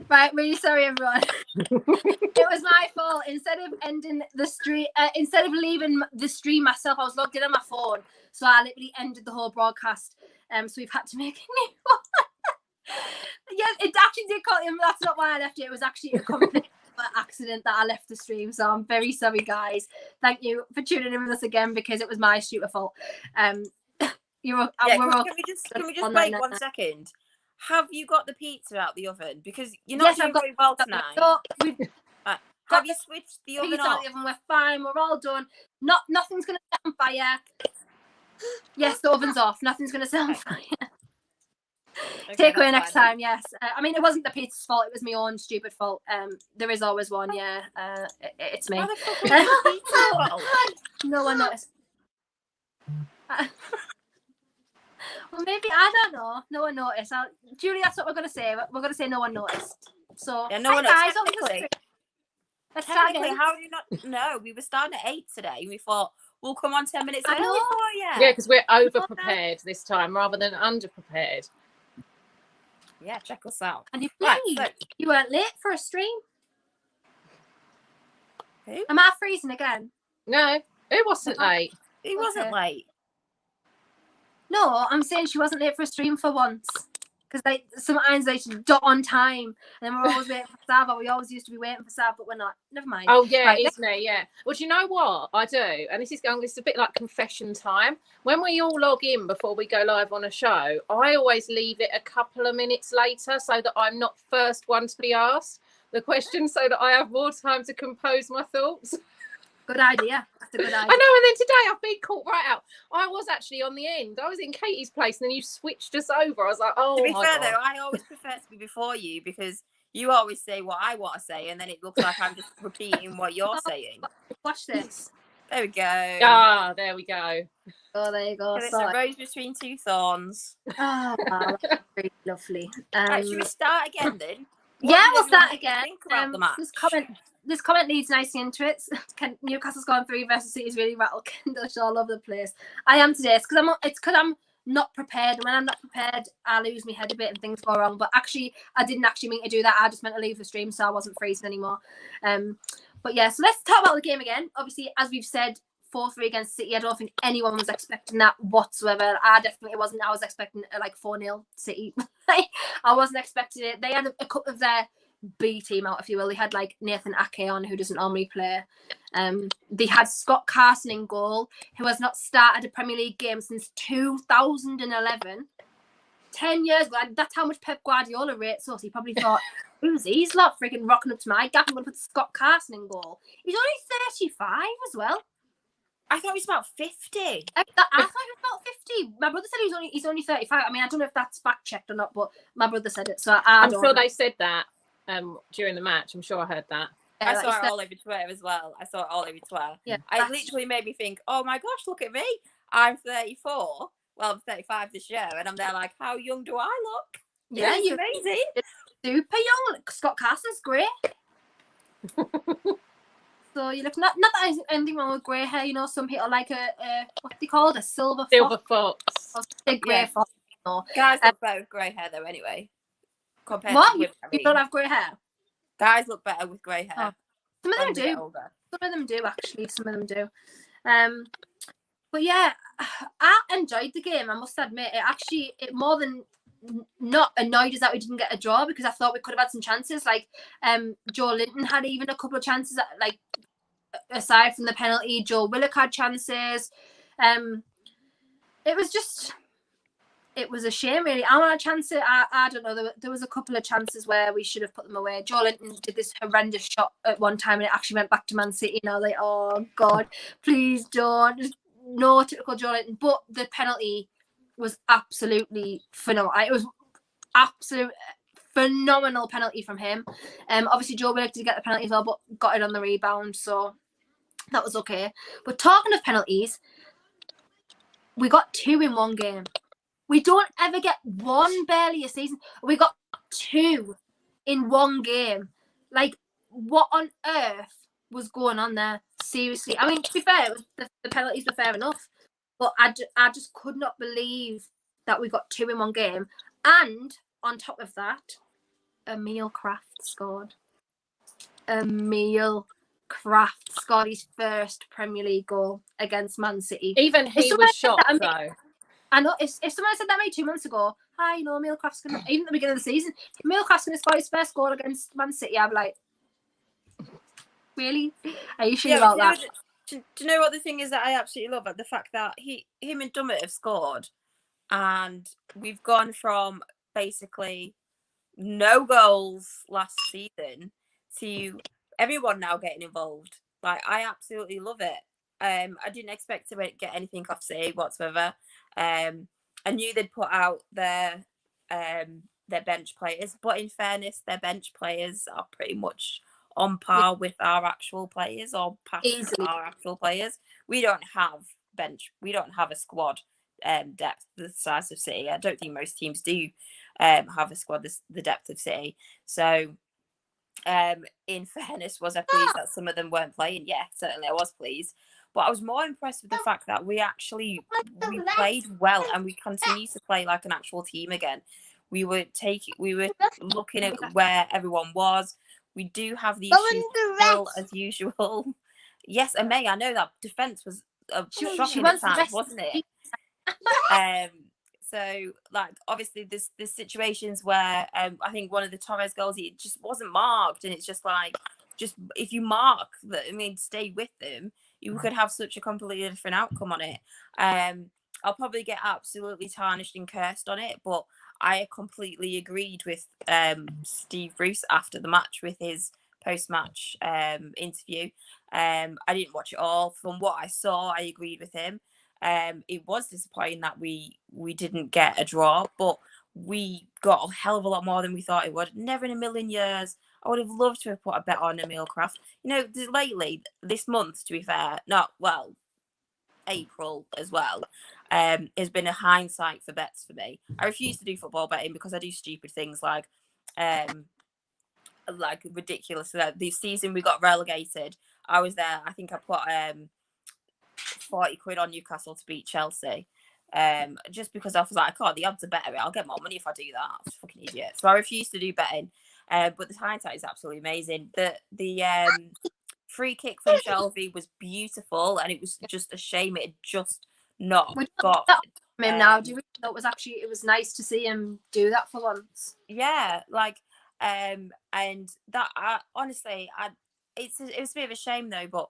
Right, really sorry, everyone. It was my fault. Instead of ending the stream, instead of leaving the stream myself, I was logged in on my phone, so I literally ended the whole broadcast. So we've had to make a new one. Yes, it actually did call him. That's not why I left it. It was actually a complete accident that I left the stream. So I'm very sorry, guys. Thank you for tuning in with us again because it was my stupid fault. Can we just wait 1 second? Have you got the pizza out the oven? Because you're not doing very well tonight. Have you switched the oven off? We're fine. We're all done. Nothing's going to set on fire. Yes, the oven's off. Nothing's going to set on fire. Okay, takeaway next time. Yes. I mean, it wasn't the pizza's fault. It was my own stupid fault. There is always one. Yeah. It's me. No one noticed. Well, maybe, I don't know. No one noticed. Julie, that's what we're going to say. We're going to say no one noticed. So, yeah, no one guys, let's start again. How do you not know? We were starting at 8 today, and we thought, we'll come on 10 minutes early for you. Yeah, because we're over-prepared this time rather than under-prepared. Yeah, check us out. And you weren't late for a stream? Who? Am I freezing again? No, it wasn't late. He wasn't late. No, I'm saying she wasn't late for a stream for once. Because sometimes they should dot on time. And then we're always waiting for Sav. We always used to be waiting for Sav, but we're not. Never mind. Oh, yeah, right, it's me, yeah. Well, do you know what I do? And this is a bit like confession time. When we all log in before we go live on a show, I always leave it a couple of minutes later so that I'm not first one to be asked the question so that I have more time to compose my thoughts. Good idea. That's a good idea. I know, and then today I've been caught right out. I was actually on the end. I was in Katie's place, and then you switched us over. I was like, oh, to be fair, though, I always prefer to be before you because you always say what I want to say, and then it looks like I'm just repeating what you're saying. Watch this. There we go. Ah, there we go. Oh, there you go. It's a rose between two thorns. Oh, wow, that's very lovely. Right, should we start again then? We'll start again. Think about the match? This comment leads nicely into it. Newcastle's gone 3 versus City's really rattled Kendall all over the place. I am today. It's because I'm not prepared. And when I'm not prepared, I lose my head a bit and things go wrong. But actually, I didn't actually mean to do that. I just meant to leave the stream, so I wasn't freezing anymore. But yeah, so let's talk about the game again. Obviously, as we've said, 4-3 against City. I don't think anyone was expecting that whatsoever. I definitely wasn't. I was expecting like 4-0 City. I wasn't expecting it. They had a couple of their B team out, if you will. They had like Nathan Ake on, who doesn't normally play. They had Scott Carson in goal, who has not started a Premier League game since 2011. 10 years ago. That's how much Pep Guardiola rates us. He probably thought, who's these lot freaking rocking up to my gap? I'm going to put Scott Carson in goal. He's only 35 as well. I thought he was about 50. I thought he was about 50. My brother said he's only 35. I mean, I don't know if that's fact checked or not, but my brother said it. So I'm sure they said that during the match. I'm sure I heard that. I saw it all over Twitter as well. Yeah, it literally made me think, oh my gosh, look at me. I'm 34. Well, I'm 35 this year, and I'm there like, how young do I look? Yeah, you're amazing. Super young. Scott Carson's great. So you look not that there's anything wrong with grey hair. You know, some people like a what they call it, a silver fox. Or a grey fox. You know. Guys look better with grey hair though. Anyway, compared what? To you don't have grey hair? Guys look better with grey hair. Oh. Some of them do. Some of them do actually. Some of them do. But yeah, I enjoyed the game. I must admit, it more than not annoyed us that we didn't get a draw because I thought we could have had some chances. Like Joe Linton had even a couple of chances. Like aside from the penalty, Joe Willock had chances. It was a shame, really. I want a chance. I don't know. There was a couple of chances where we should have put them away. Joe Linton did this horrendous shot at one time, and it actually went back to Man City. And I was like, oh God, please don't. Just no typical Joe Linton. But the penalty was absolutely phenomenal. It was absolute phenomenal penalty from him. Obviously Joe Willock did get the penalty as well, but got it on the rebound, so that was okay. But talking of penalties, we got 2 in one game. We don't ever get one barely a season. We got 2 in one game. Like, what on earth was going on there? Seriously. I mean, to be fair, the penalties were fair enough. But I just could not believe that we got 2 in one game. And on top of that, Emil Kraft scored. Emil Kraft scored his first Premier League goal against Man City. Even he was shocked, though. I know, if someone said that maybe 2 months ago, hi, you know, Emil Kraft's going to, even at the beginning of the season, Emil Kraft's going to score his first goal against Man City, I'm like, really? Are you sure about that? Do you know what the thing is that I absolutely love? The fact that him and Dummett have scored, and we've gone from basically no goals last season to everyone now getting involved. Like, I absolutely love it. I didn't expect to get anything off City whatsoever. I knew they'd put out their bench players, but in fairness, their bench players are pretty much on par with our actual players, or past our actual players. We don't have a squad depth the size of City. I don't think most teams do have a squad the depth of City. So in fairness, was I pleased that some of them weren't playing? Yeah, certainly I was pleased. But I was more impressed with the fact that we played well, and we continue to play like an actual team again. We were looking at where everyone was. We do have the issues still as usual. Yes, and May, I know that defence was shocking at times, wasn't it? So, like, obviously, there's situations where I think one of the Torres goals, it just wasn't marked, and it's just like, if you mark that, I mean, stay with them, you could have such a completely different outcome on it. I'll probably get absolutely tarnished and cursed on it, but I completely agreed with Steve Bruce after the match with his post-match interview. I didn't watch it all. From what I saw, I agreed with him. It was disappointing that we didn't get a draw, but we got a hell of a lot more than we thought it would. Never in a million years. I would have loved to have put a bet on Emil Kraft. You know, lately, this month, to be fair, April as well, has been a hindsight for bets for me. I refuse to do football betting because I do stupid things like ridiculous. This season we got relegated. I was there. I think I put 40 quid on Newcastle to beat Chelsea. Just because I was like, oh, the odds are better. I'll get more money if I do that. I'm a fucking idiot. So I refuse to do betting. But the hindsight is absolutely amazing. The free kick from Shelby was beautiful, and it was just a shame it had just not got him now. Do you think it was nice to see him do that for once? Yeah, and that honestly, it was a bit of a shame though. But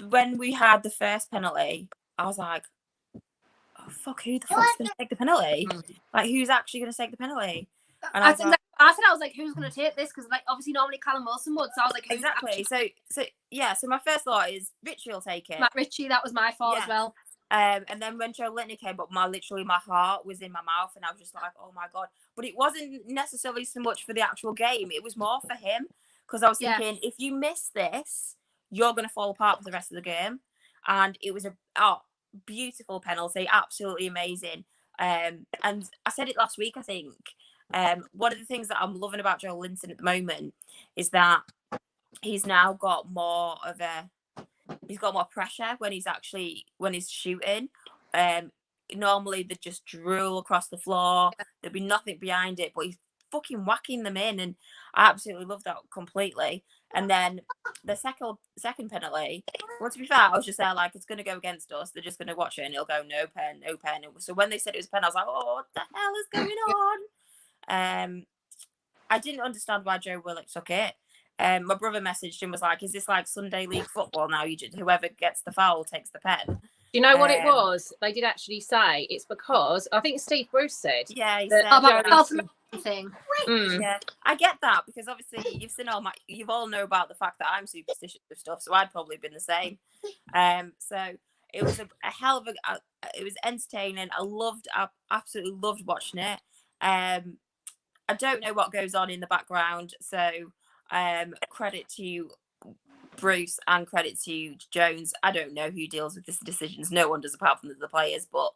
when we had the first penalty, I was like, oh fuck, who the fuck's going to take the penalty? Like, who's actually going to take the penalty? And I was like, who's going to take this? Because, like, obviously normally Callum Wilson would. So I was like, exactly. So my first thought is Richie will take it. Matt Ritchie, that was my thought as well. And then when Joe Linton came up, my heart was in my mouth, and I was just like, oh my god. But it wasn't necessarily so much for the actual game; it was more for him, because I was thinking, if you miss this, you're going to fall apart for the rest of the game. And it was a beautiful penalty, absolutely amazing. And I said it last week, I think. One of the things that I'm loving about Joe Linton at the moment is that he's now got more pressure when he's shooting. Normally they just drool across the floor. There'd be nothing behind it, but he's fucking whacking them in, and I absolutely love that completely. And then the second penalty, well, to be fair, I was just there like, it's going to go against us. They're just going to watch it, and it'll go no pen. So when they said it was a pen, I was like, oh, what the hell is going on? I didn't understand why Joe Willock took it. My brother messaged him, was like, is this like Sunday League football now? Whoever gets the foul takes the pen. Do you know what it was? They did actually say it's because, I think Steve Bruce said. Yeah, he said thing. Yeah, I get that, because obviously you've all know about the fact that I'm superstitious with stuff, so I'd probably been the same. So it was a hell of it was entertaining. I absolutely loved watching it. I don't know what goes on in the background, so credit to Bruce and credit to Jones. I don't know who deals with these decisions. No one does, apart from the players. But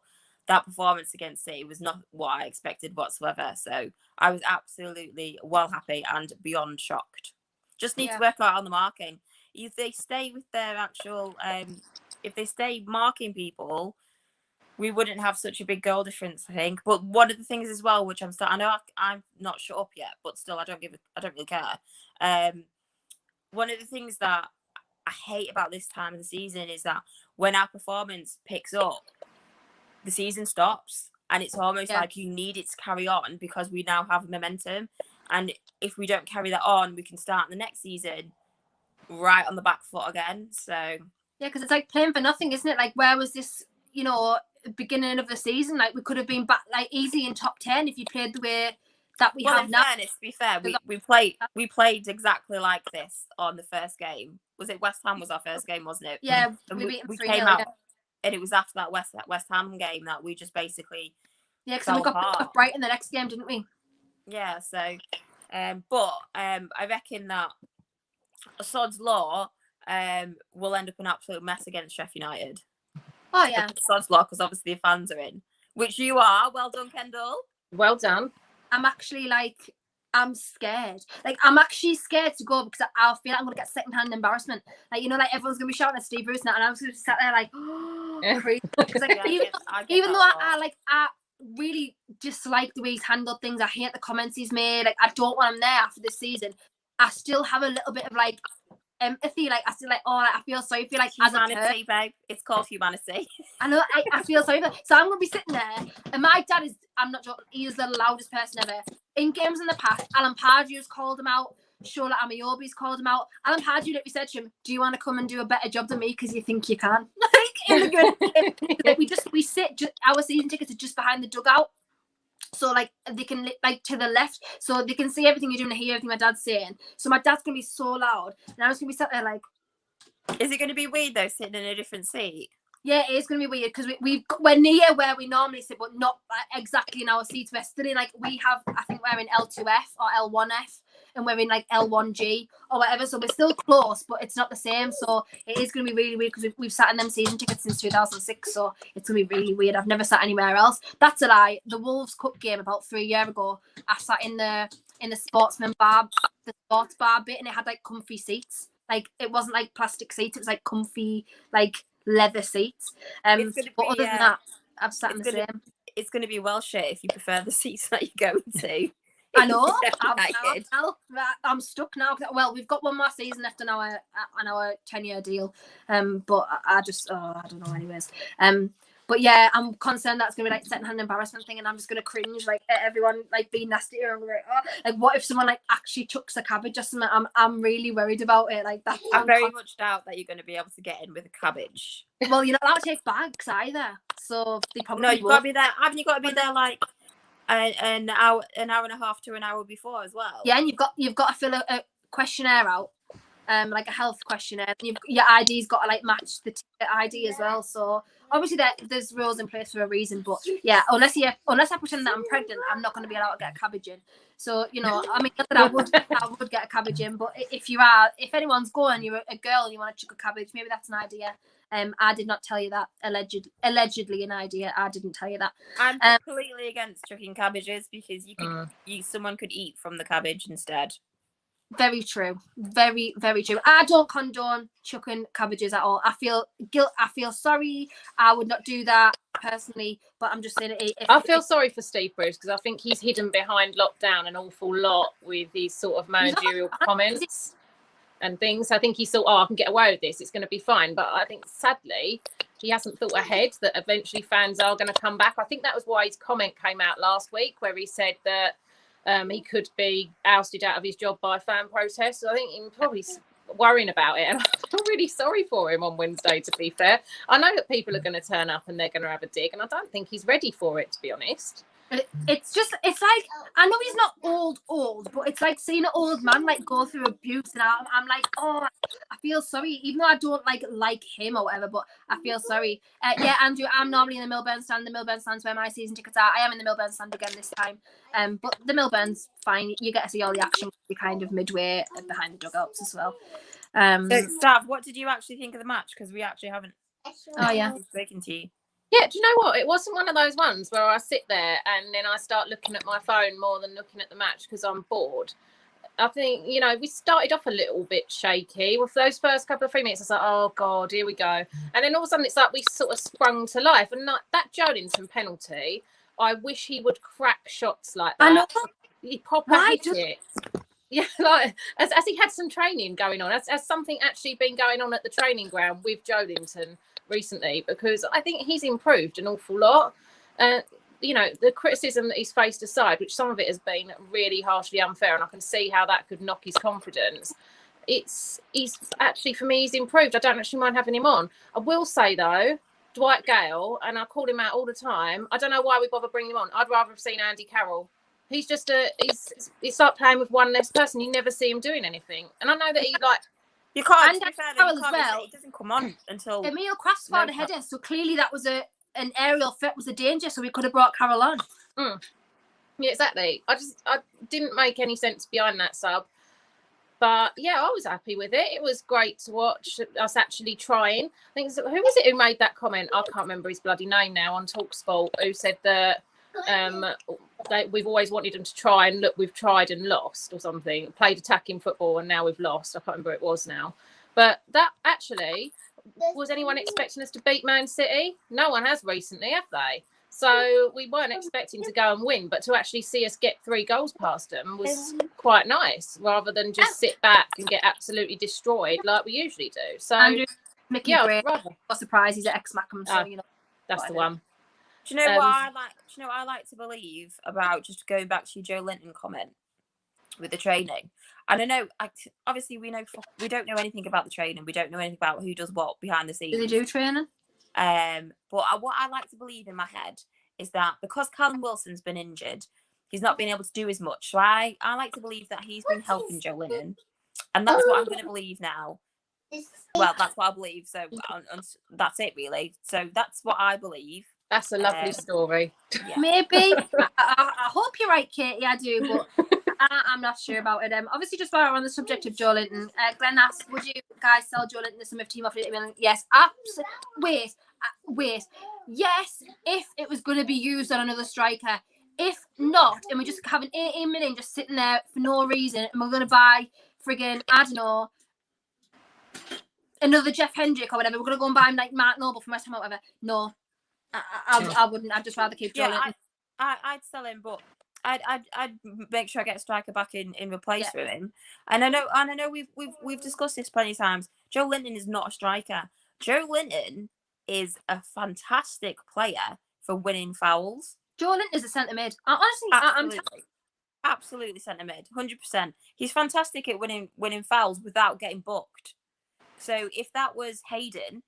that performance against City was not what I expected whatsoever. So I was absolutely well happy and beyond shocked. Just need to work out on the marking. If they stay with their actual, if they stay marking people, we wouldn't have such a big goal difference, I think. But one of the things as well, which I know I'm not shut up yet, but still I don't really care. One of the things that I hate about this time of the season is that when our performance picks up, the season stops, and it's almost like you need it to carry on because we now have momentum. And if we don't carry that on, we can start the next season right on the back foot again. So yeah, because it's like playing for nothing, isn't it? Like, where was this, you know, beginning of the season? Like, we could have been back like easy in top 10 if you played the way that we have now. Fairness, to be fair, we played exactly like this on the first game. Was it West Ham was our first game, wasn't it? Yeah, we came out, and it was after that West Ham game that we just basically because we got Brighton the next game, didn't we? Yeah, so but I reckon that a sod's law will end up an absolute mess against Sheffield United. Oh yeah, sod's law, because obviously the fans are in, which you are. Well done, Kendall. Well done. I'm actually I'm scared. Like, I'm actually scared to go because I feel like I'm gonna get secondhand embarrassment. Like, you know, like everyone's gonna be shouting at Steve Bruce now, and I was gonna sat there like, oh, crazy. Because like, even though I really dislike the way he's handled things, I hate the comments he's made. Like, I don't want him there after this season. I still have a little bit of like empathy. Like, I still like, oh, I feel sorry for like humanity, babe. It's called humanity. I know. I feel sorry for. So I'm gonna be sitting there, and my dad is. I'm not joking. He is the loudest person ever. In games in the past, Alan Pardew's called him out. Shola Amayobi's called him out. Alan Pardew literally said to him, "Do you want to come and do a better job than me because you think you can?" Like, in the good. Like, we sit. Our season tickets are just behind the dugout. So like they can like to the left, so they can see everything you're doing and hear everything my dad's saying. So my dad's gonna be so loud, and I was gonna be sat there like. Is it gonna be weird though, sitting in a different seat? Yeah, it is gonna be weird because we're near where we normally sit, but not exactly in our seats. We're still in like I think we're in L2F or L1F, and we're in like L1G or whatever. So we're still close, but it's not the same. So it is gonna be really weird because we've sat in them season tickets since 2006. So it's gonna be really weird. I've never sat anywhere else. That's a lie. The Wolves Cup game about 3 years ago, I sat in the sportsman bar, the sports bar bit, and it had like comfy seats. Like, it wasn't like plastic seats. It was like comfy, like leather seats. But other than that, I've sat in the same. It's going to be well shit if you prefer the seats that you're going to. I know. I'm stuck now. Well, we've got one more season left on our 10-year deal. But I don't know. Anyways, but yeah, I'm concerned that's gonna be like secondhand embarrassment thing, and I'm just gonna cringe like at everyone like being nasty, and I'm like, oh, like what if someone like actually chucks a cabbage or something? I'm really worried about it. Like that. I very much doubt that you're going to be able to get in with a cabbage. Well, you're not allowed to take bags either, so they probably no. You've got to be there. Haven't you got to be there like an hour and a half to an hour before as well? Yeah, and you've got to fill a questionnaire out. Like a health questionnaire. Your ID's got to like match the ticket ID as well. So obviously there's rules in place for a reason. But yeah, unless I pretend that I'm pregnant, I'm not going to be allowed to get a cabbage in. So, you know, I mean, not that I would get a cabbage in. But if anyone's going, you're a girl and you want to chuck a cabbage, maybe that's an idea. I did not tell you that. Allegedly an idea. I didn't tell you that. I'm completely against chucking cabbages because someone could eat from the cabbage instead. Very true. Very, very true. I don't condone chucking cabbages at all. I feel guilt. I feel sorry. I would not do that personally, but I'm just saying I feel sorry for Steve Bruce because I think he's hidden behind lockdown an awful lot with these sort of managerial comments and things. I think he thought, I can get away with this. It's going to be fine. But I think sadly, he hasn't thought ahead that eventually fans are going to come back. I think that was why his comment came out last week where he said that he could be ousted out of his job by fan protests. So I think he's probably worrying about it. And I feel really sorry for him on Wednesday, to be fair. I know that people are going to turn up and they're going to have a dig, and I don't think he's ready for it, to be honest. It's like, I know he's not old, but it's like seeing an old man like go through abuse, and I'm like, oh, I feel sorry, even though I don't like him or whatever, but I feel sorry. Yeah, Andrew, I'm normally in the Millburn stand. The Millburn stand's where my season tickets are. I am in the Millburn stand again this time. But the Millburn's fine. You get to see all the action kind of midway behind the dugouts as well. So, Stav, what did you actually think of the match? Because we actually haven't. Oh yeah. Spoken to you. Yeah, do you know what? It wasn't one of those ones where I sit there and then I start looking at my phone more than looking at the match because I'm bored. I think, you know, we started off a little bit shaky with those first couple of 3 minutes. I was like, oh God, here we go. And then all of a sudden it's like we sort of sprung to life. And that Jolinton penalty, I wish he would crack shots like that. I know. He proper hit it. Yeah, like as he had some training going on, as something actually been going on at the training ground with Jolinton recently, because I think he's improved an awful lot. You know, the criticism that he's faced aside, which some of it has been really harshly unfair, and I can see how that could knock his confidence. He's actually, for me, he's improved. I don't actually mind having him on. I will say though, Dwight Gale, and I call him out all the time. I don't know why we bother bringing him on. I'd rather have seen Andy Carroll. He's just it's like playing with one less person. You never see him doing anything. And I know that he like you can't. And Carroll as well. It doesn't come on until Emil Kraft scored a header, so clearly that was an aerial threat was a danger. So we could have brought Carroll on. Yeah, exactly. I didn't make any sense behind that sub. But yeah, I was happy with it. It was great to watch us actually trying. I think who was it who made that comment? I can't remember his bloody name now on TalkSport. Who said that we've always wanted them to try, and look, we've tried and lost or something. Played attacking football and now we've lost. I can't remember who it was now. But that actually, was anyone expecting us to beat Man City? No one has recently, have they? So we weren't expecting to go and win, but to actually see us get 3 goals past them was quite nice, rather than just sit back and get absolutely destroyed like we usually do. So Andrew Gray, what surprise, he's at ex-Mackham, so you know. That's the one. Do you know what I like? Do you know what I like to believe about, just going back to your Jolinton comment with the training? And I know, obviously, we don't know anything about the training. We don't know anything about who does what behind the scenes. Do they do training? But what I like to believe in my head is that because Callum Wilson's been injured, he's not been able to do as much. So I like to believe that he's been helping Jolinton, and that's what I'm going to believe now. Well, that's what I believe. So that's it, really. So that's what I believe. That's a lovely story. Yeah. Maybe. I hope you're right, Katie. I do, but I'm not sure about it. Obviously, just while we're on the subject of Jolinton, Glenn asked, would you guys sell Jolinton to some of team offered $80 million? Yes. Wait. Yes, if it was going to be used on another striker. If not, and we just have an 18 million just sitting there for no reason, and we're going to buy friggin', I don't know, another Jeff Hendrick or whatever, we're going to go and buy him like Mark Noble from West Ham or whatever. No. I wouldn't. I'd just rather keep Jolinton. I'd sell him, but I'd make sure I get a striker back in replace for him. And I know we've discussed this plenty of times. Jolinton is not a striker. Jolinton is a fantastic player for winning fouls. Jolinton is a centre mid. Honestly, absolutely centre mid, 100%. He's fantastic at winning fouls without getting booked. So if that was Hayden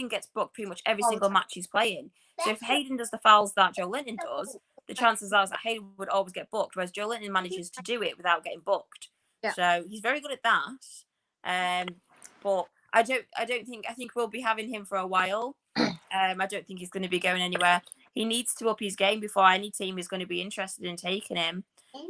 gets booked pretty much every single match he's playing. So if Hayden does the fouls that Jolinton does, the chances are that Hayden would always get booked, whereas Jolinton manages to do it without getting booked. Yeah. So he's very good at that. But I think we'll be having him for a while. I don't think he's going to be going anywhere. He needs to up his game before any team is going to be interested in taking him.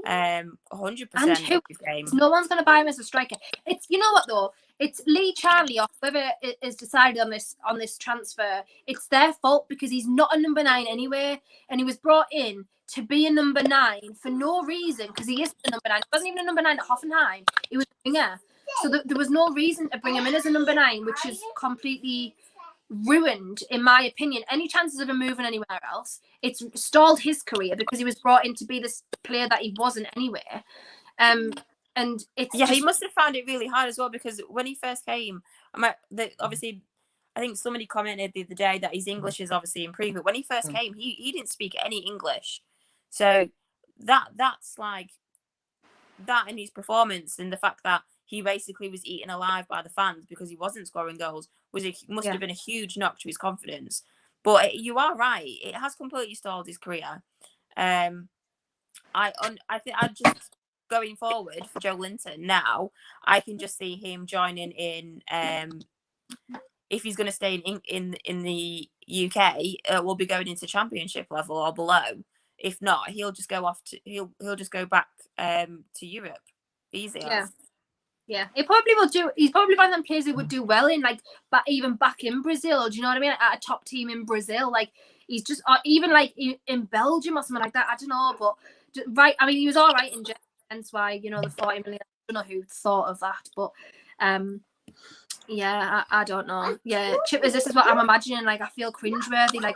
100% up his game. No one's going to buy him as a striker. It's, you know what though? It's Lee Charlie or whoever is decided on this transfer. It's their fault because he's not a number 9 anyway, and he was brought in to be a number 9 for no reason, because he is a number 9. He wasn't even a number 9 at Hoffenheim. He was a winger, so there was no reason to bring him in as a number 9, which is completely ruined, in my opinion, any chances of him moving anywhere else. It's stalled his career because he was brought in to be this player that he wasn't anyway. And it's he must have found it really hard as well, because when he first came, obviously, I think somebody commented the other day that his English is obviously improved, but when he first came, he didn't speak any English. So that's like that in his performance, and the fact that he basically was eaten alive by the fans because he wasn't scoring goals must have been a huge knock to his confidence. But you are right; it has completely stalled his career. I think I just. Going forward for Jolinton now, I can just see him joining in. If he's going to stay in the UK, we'll be going into Championship level or below. If not, he'll just go off to he'll just go back to Europe. Easy. Yeah. He probably will do. He's probably one of them players who would do well in even back in Brazil. Do you know what I mean? At a top team in Brazil, like he's just even like in Belgium or something like that. I don't know, but right. I mean, he was all right in. Hence why, the 40 million don't know who thought of that, but yeah, I don't know. Yeah, Chippers, this is what I'm imagining. Like, I feel cringeworthy. Like,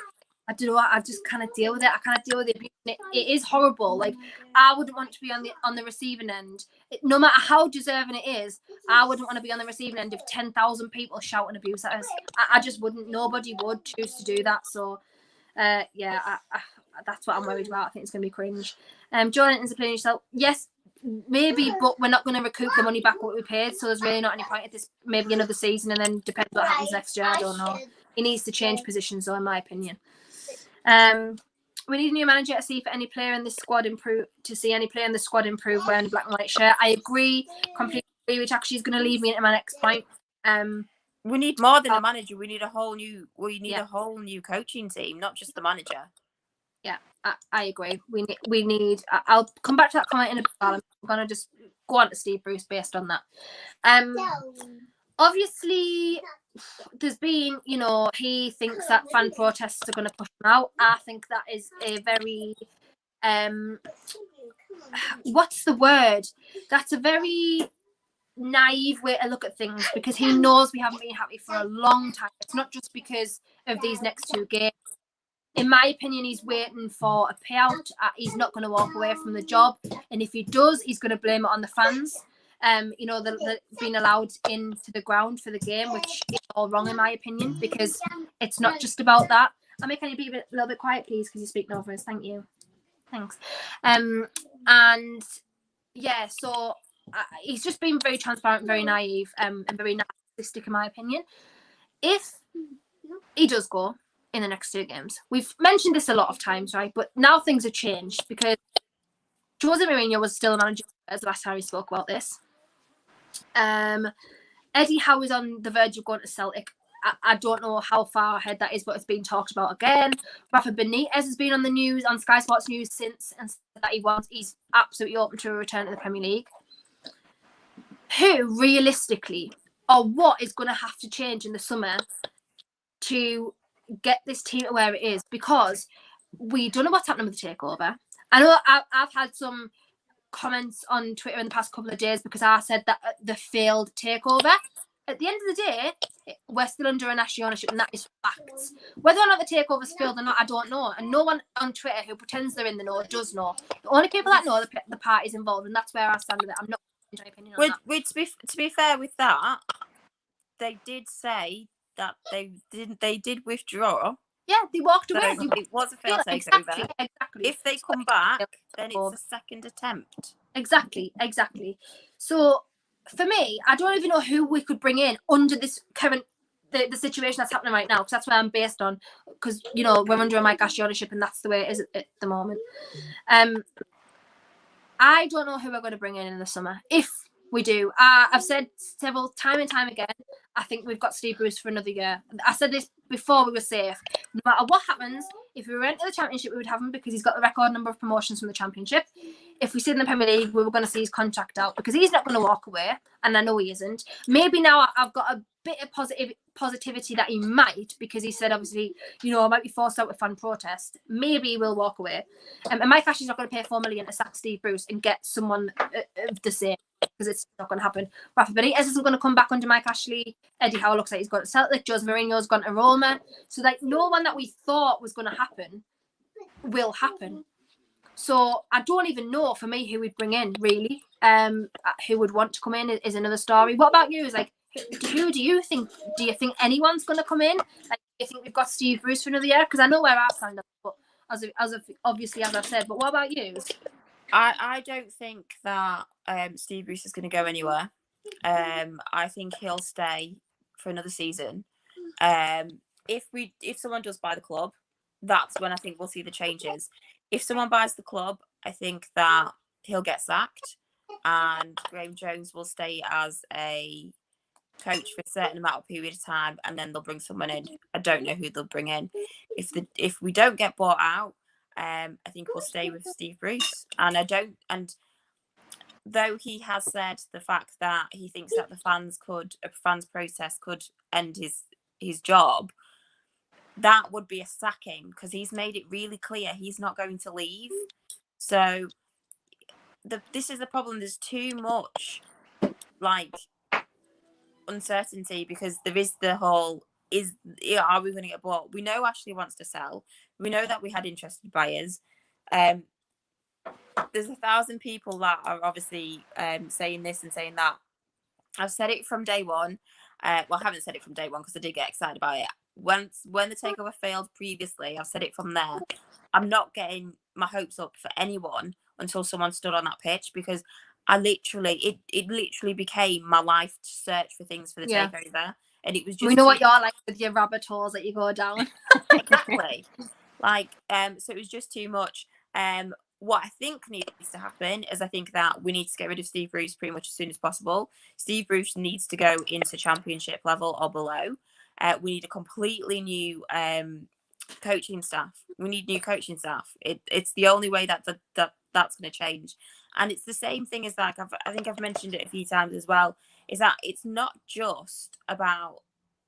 I don't know. I just can't deal with it. I can't deal with it. It is horrible. Like, I wouldn't want to be on the receiving end. No matter how deserving it is, I wouldn't want to be on the receiving end of 10,000 people shouting abuse at us. I just wouldn't. Nobody would choose to do that. So, yeah, that's what I'm worried about. I think it's going to be cringe. Jonathan's opinion yourself. Yes, maybe, but we're not going to recoup the money back what we paid. So there's really not any point at this. Maybe another season, and then depends what happens next year. I don't know. He needs to change positions, though, in my opinion. We need a new manager to see if any player in this squad improve. To see any player in the squad improve wearing the black and white shirt. I agree completely. Which actually is going to lead me into my next point. We need more than a manager. We need a whole new. We need a whole new coaching team, not just the manager. Yeah, I agree. We need. I'll come back to that comment in a bit. I'm going to just go on to Steve Bruce based on that. Obviously, there's been, he thinks that fan protests are going to push him out. I think that is a very, what's the word? That's a very naive way to look at things, because he knows we haven't been happy for a long time. It's not just because of these next two games. In my opinion, he's waiting for a payout. He's not going to walk away from the job, and if he does, he's going to blame it on the fans. That being allowed into the ground for the game, which is all wrong in my opinion, because it's not just about that. Can you be a little bit quiet, please, because you're speaking over us? Thank you. Thanks. And yeah, so he's just been very transparent, very naive, and very narcissistic in my opinion. If he does go in the next two games, we've mentioned this a lot of times, right? But now things have changed, because Jose Mourinho was still a manager as the last time we spoke about this. Eddie Howe is on the verge of going to Celtic. I don't know how far ahead that is, but it's being talked about again. Rafa Benitez has been on the news, on Sky Sports News since, and said that he's absolutely open to a return to the Premier League. Who, realistically, or what is going to have to change in the summer to get this team to where it is? Because we don't know what's happening with the takeover. I know I've had some comments on Twitter in the past couple of days because I said that the failed takeover. At the end of the day, we're still under a national ownership, and that is facts. Whether or not the takeover's failed or not, I don't know. And no one on Twitter who pretends they're in the know does know. The only people that know the parties involved, and that's where I stand with it. I'm not changing my opinion on that. To be fair with that, they did say that they did withdraw. Yeah, they walked away. So it was a failed takeover. Exactly. If they come back, then it's a second attempt. Exactly. So for me, I don't even know who we could bring in under this current the situation that's happening right now, because that's where I'm based on, because we're under a Mike Ashley ownership, and that's the way it is at the moment. I don't know who we're going to bring in the summer. If we do, I've said time and time again, I think we've got Steve Bruce for another year. I said this before we were safe. No matter what happens, if we went to the Championship, we would have him, because he's got the record number of promotions from the Championship. If we sit in the Premier League, we were going to see his contract out, because he's not going to walk away, and I know he isn't. Maybe now I've got a bit of positivity that he might, because he said, obviously, I might be forced out with fan protest. Maybe he will walk away. And Mike Ashley's not going to pay $4 million to sack Steve Bruce and get someone of the same, because it's not going to happen. Rafa Benitez isn't going to come back under Mike Ashley. Eddie Howe looks like he's gone to Celtic. Jose Mourinho's gone to Roma. So no one that we thought was going to happen will happen. So I don't even know, for me, who we'd bring in, really. Who would want to come in is another story. What about you? Who do you think? Do you think anyone's going to come in? Do you think we've got Steve Bruce for another year? Because I know where I stand up, but as obviously, as I've said. But what about you? I don't think that Steve Bruce is going to go anywhere. I think he'll stay for another season. If someone does buy the club, that's when I think we'll see the changes. If someone buys the club, I think that he'll get sacked, and Graham Jones will stay as a coach for a certain amount of period of time, and then they'll bring someone in. I don't know who they'll bring in. If we don't get bought out, I think we'll stay with Steve Bruce. And though he has said the fact that he thinks that a fans protest could end his job, that would be a sacking, because he's made it really clear he's not going to leave. So this is the problem. There's too much like uncertainty, because there is the whole, are we going to get bought? We know Ashley wants to sell. We know that we had interested buyers. There's 1,000 people that are obviously saying this and saying that. I've said it from day one. Well, I haven't said it from day one because I did get excited about it. When the takeover failed previously, I've said it from there. I'm not getting my hopes up for anyone until someone stood on that pitch, because I literally, it literally became my life to search for things for the takeover. And it was just, we know what you're like with your rabbit holes that you go down. Exactly. Like, so it was just too much. What I think needs to happen is, I think that we need to get rid of Steve Bruce pretty much as soon as possible. Steve Bruce needs to go into championship level or below. We need a completely new coaching staff. We need new coaching staff. It's the only way that's going to change. And it's the same thing as, like, I think I've mentioned it a few times as well, is that it's not just about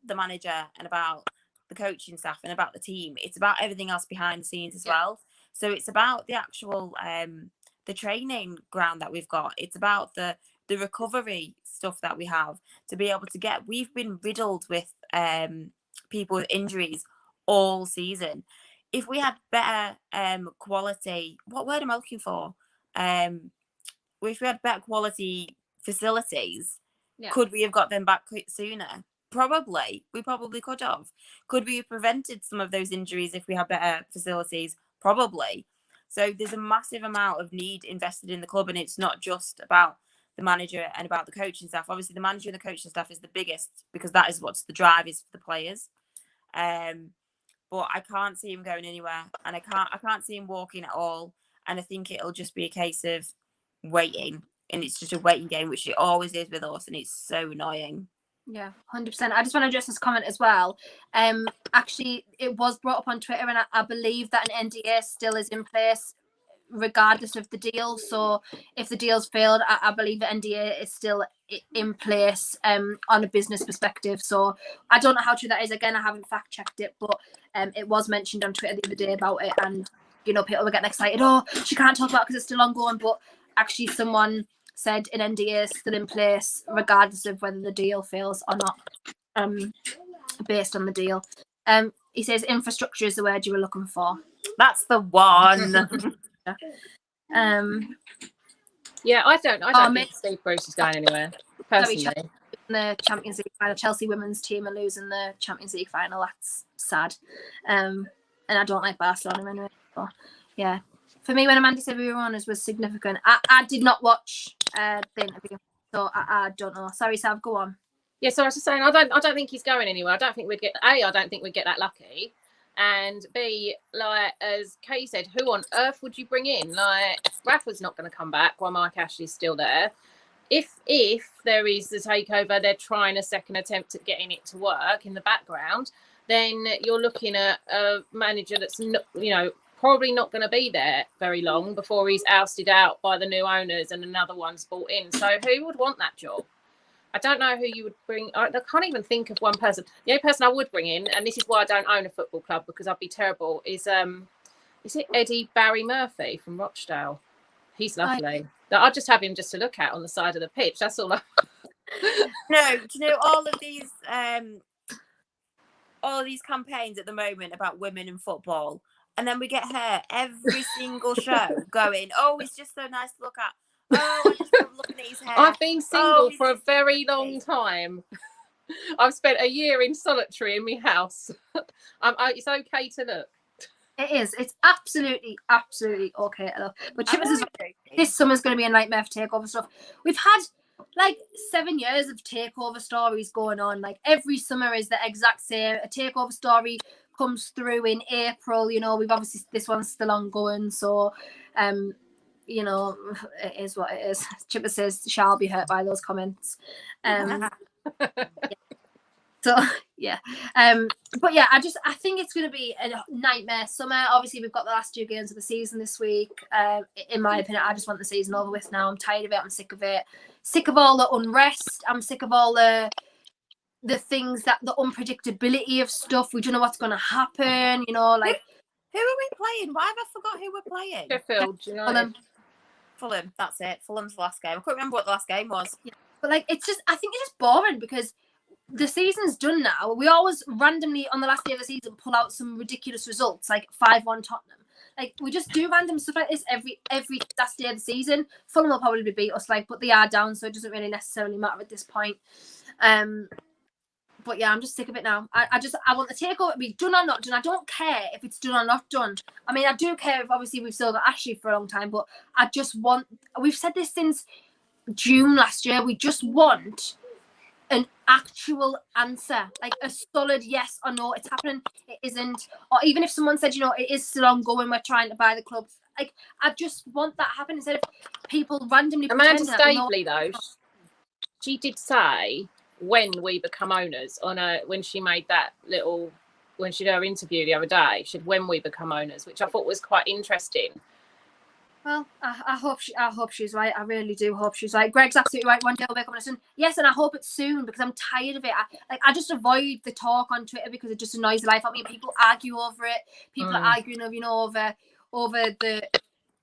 the manager and about the coaching staff and about the team. It's about everything else behind the scenes as well. So it's about the actual the training ground that we've got. It's about the recovery stuff that we have to be able to get. We've been riddled with people with injuries all season. If we had better quality, what word am I looking for? If we had better quality facilities, could we have got them back sooner? Probably. We probably could have. Could we have prevented some of those injuries if we had better facilities? Probably. So there's a massive amount of need invested in the club, and it's not just about the manager and about the coaching staff. Obviously, the manager and the coaching staff is the biggest, because that is what's the drive is for the players. But I can't see him going anywhere, and I can't see him walking at all. And I think it'll just be a case of waiting, and it's just a waiting game, which it always is with us, and it's so annoying. Yeah, 100%. I just want to address this comment as well. Actually, it was brought up on Twitter, and I believe that an NDA still is in place regardless of the deal. So if the deal's failed, I believe the NDA is still in place on a business perspective. So I don't know how true that is. Again, I haven't fact checked it, but it was mentioned on Twitter the other day about it, and people were getting excited. Oh, she can't talk about it because it's still ongoing, but actually someone said an NDA is still in place regardless of whether the deal fails or not, based on the deal. He says infrastructure is the word you were looking for. That's the one. Yeah, I don't think Steve Bruce is going anywhere, personally. Sorry, the Champions League final, Chelsea women's team are losing the Champions League final. That's sad. And I don't like Barcelona anyway. But yeah. For me, when Amanda said we were on, was significant. I did not watch the interview, so I don't know. Sorry, Sav, go on. Yeah, so I was just saying, I don't think he's going anywhere. I don't think we'd get that lucky, and B, like as Kay said, who on earth would you bring in? Like, Rafa's not going to come back while Mike Ashley's still there. If there is the takeover, they're trying a second attempt at getting it to work in the background, then you're looking at a manager that's not, probably not going to be there very long before he's ousted out by the new owners and another one's bought in. So who would want that job? I don't know who you would bring. I can't even think of one person. The only person I would bring in, and this is why I don't own a football club because I'd be terrible, is it Eddie Barry Murphy from Rochdale? He's lovely. I'll just have him just to look at on the side of the pitch. That's all. No, do you know all of these campaigns at the moment about women in football? And then we get her every single show going, oh, he's just so nice to look at. Oh, I just love looking at his hair. I've been single for a very long time. I've spent a year in solitary in my house. It's okay to look. It is. It's absolutely okay to look. But this summer's going to be a nightmare for takeover stuff. We've had like 7 years of takeover stories going on. Like every summer is the exact same. A takeover story comes through in April. We've obviously, this one's still ongoing. So, it is what it is. Chipper says, shall be hurt by those comments. Yeah. So, yeah. But yeah, I think it's going to be a nightmare summer. Obviously, we've got the last 2 games of the season this week. In my opinion, I just want the season over with now. I'm tired of it. I'm sick of it. Sick of all the unrest. I'm sick of all the things the unpredictability of stuff. We don't know what's going to happen. Who are we playing? Why have I forgot who we're playing? Sheffield, Fulham. That's it. Fulham's last game. I couldn't remember what the last game was. But like, it's just, I think it's just boring because the season's done now. We always randomly on the last day of the season pull out some ridiculous results, like 5-1 Tottenham. Like, we just do random stuff like this every last day of the season. Fulham will probably beat us, like, but they are down, so it doesn't really necessarily matter at this point. But yeah, I'm just sick of it now. I want the takeover to be done or not done. I don't care if it's done or not done. I mean, I do care if obviously we've still got Ashley for a long time, but I just want. We've said this since June last year. We just want an actual answer, like a solid yes or no. It's happening, it isn't, or even if someone said, it is still ongoing, we're trying to buy the club. Like, I just want that happen instead of people randomly. Amanda Staveley, though, she did say when we become owners when she made that when she did her interview the other day, she said when we become owners, which I thought was quite interesting. Well, I hope she's right. I really do hope she's right. Greg's absolutely right. One day we'll become owners. Yes, and I hope it's soon because I'm tired of it. I just avoid the talk on Twitter because it just annoys the life out of me. People argue over it. People are arguing over the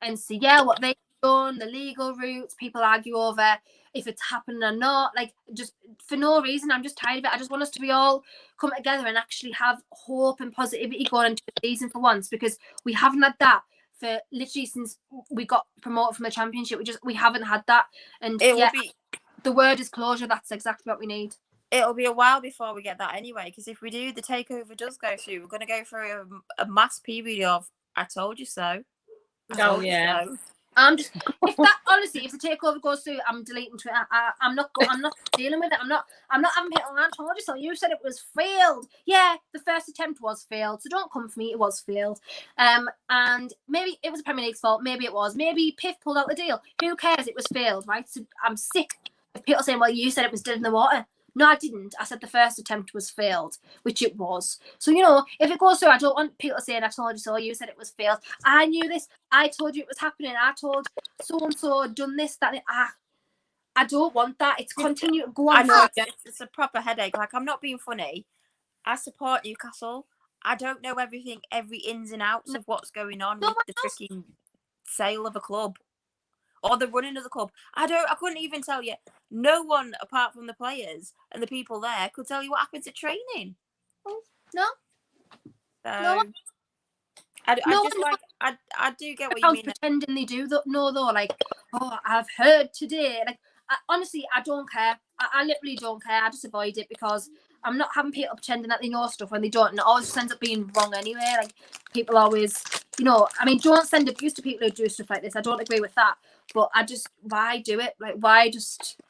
NCL, what they've done, the legal routes. People argue over if it's happening or not. Like, just for no reason. I'm just tired of it. I just want us to be all come together and actually have hope and positivity going into the season for once, because we haven't had that for literally since we got promoted from the Championship. We haven't had that, and the word is closure. That's exactly what we need. It'll be a while before we get that anyway, because if we do, the takeover does go through, we're going to go through a mass period of "I told you so." Oh yeah. I'm just if the takeover goes through, I'm deleting Twitter. I'm not dealing with it. I'm not having people. I told you so. You said it was failed. Yeah, the first attempt was failed. So don't come for me. It was failed. And maybe it was the Premier League's fault. Maybe it was. Maybe Piff pulled out the deal. Who cares? It was failed, right? So I'm sick of people saying, "Well, you said it was dead in the water." No, I didn't. I said the first attempt was failed, which it was. So, if it goes through, I don't want people saying, "I told you so, you said it was failed. I knew this. I told you it was happening. I told so-and-so done this, that." I don't want that. It's continue to go on. I know, it's a proper headache. Like, I'm not being funny. I support Newcastle. I don't know every ins and outs of what's going on with the freaking sale of a club. Or the running of the club. I couldn't even tell you. No one apart from the players and the people there could tell you what happens at training. No. So, no. I do get what you mean. Pretending they do though. Like, oh, I've heard today. Like, honestly, I don't care. I literally don't care. I just avoid it because I'm not having people pretending that they know stuff when they don't, and it always just ends up being wrong anyway. Like, people always, I mean, don't send abuse to people who do stuff like this. I don't agree with that. But why do it? Like, why just?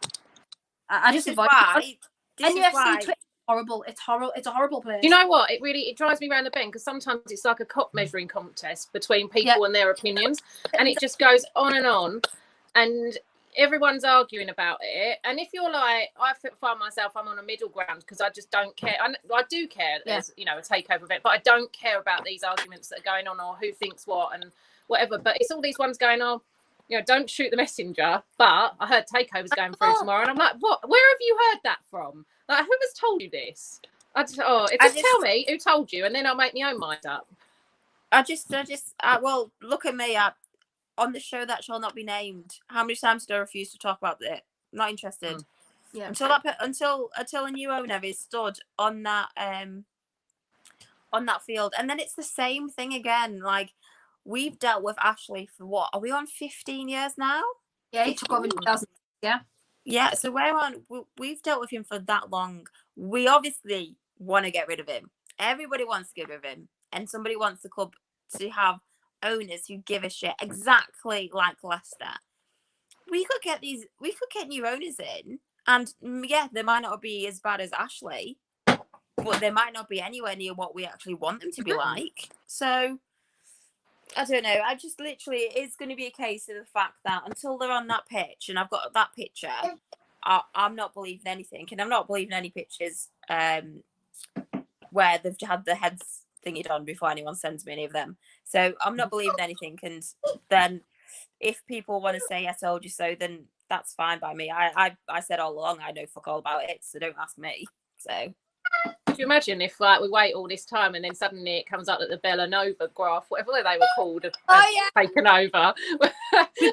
I just avoid it. NUFC Twitter. Horrible. It's horrible. It's a horrible place. You know what? It drives me around the bend because sometimes it's like a cup measuring contest between people and their opinions, and it just goes on, and everyone's arguing about it. And if you're like, I find myself, I'm on a middle ground because I just don't care. I do care there's a takeover event, but I don't care about these arguments that are going on or who thinks what and whatever. But it's all these ones going on. Don't shoot the messenger. But I heard takeover's going through tomorrow, and I'm like, what? Where have you heard that from? Like, who has told you this? Tell me who told you, and then I'll make my own mind up. Well, look at me. On the show that shall not be named. How many times did I refuse to talk about it? Not interested. Yeah. Until a new owner is stood on that field, and then it's the same thing again. Like, we've dealt with Ashley for what? Are we on 15 years now? Yeah, he took over in 2000. Yeah. Yeah, so we've dealt with him for that long. We obviously want to get rid of him. Everybody wants to get rid of him. And somebody wants the club to have owners who give a shit, exactly like Leicester. We could get new owners in, and they might not be as bad as Ashley, but they might not be anywhere near what we actually want them to be like. So I don't know. I just literally, it's going to be a case of the fact that until they're on that pitch, and I've got that picture, I'm not believing anything, and I'm not believing any pictures where they've had the heads thingied on before anyone sends me any of them. So I'm not believing anything, and then if people want to say I told you so, then that's fine by me. I said all along I know fuck all about it, so don't ask me. So. Could you imagine if we wait all this time and then suddenly it comes up that the Bellanova graph, whatever they were called, taken over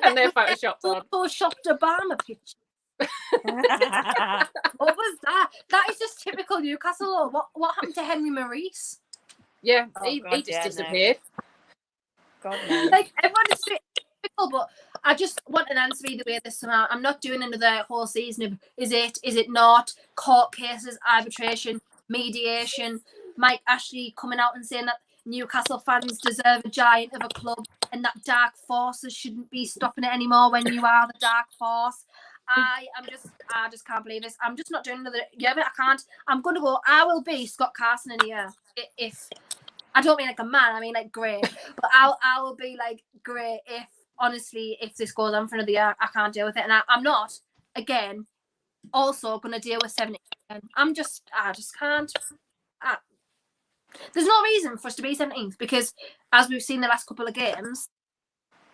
and they're photoshopped on. Photoshopped Obama picture. What was that? That is just typical Newcastle. What happened to Henry Maurice? Yeah, he just disappeared. God knows. Like, everyone is typical, but I just want an answer either way this summer. I'm not doing another whole season of is it not, court cases, arbitration, mediation, Mike Ashley coming out and saying that Newcastle fans deserve a giant of a club and that dark forces shouldn't be stopping it anymore when you are the dark force. I just can't believe this. I'm just not doing another. Yeah, but I can't. I'm gonna go. I will be Scott Carson in a year. If I don't mean like a man, I mean like great. But I will be like great if honestly if this goes on for another year, I can't deal with it, and I'm not again. Also gonna deal with 70. I just can't. There's no reason for us to be 17th because as we've seen the last couple of games,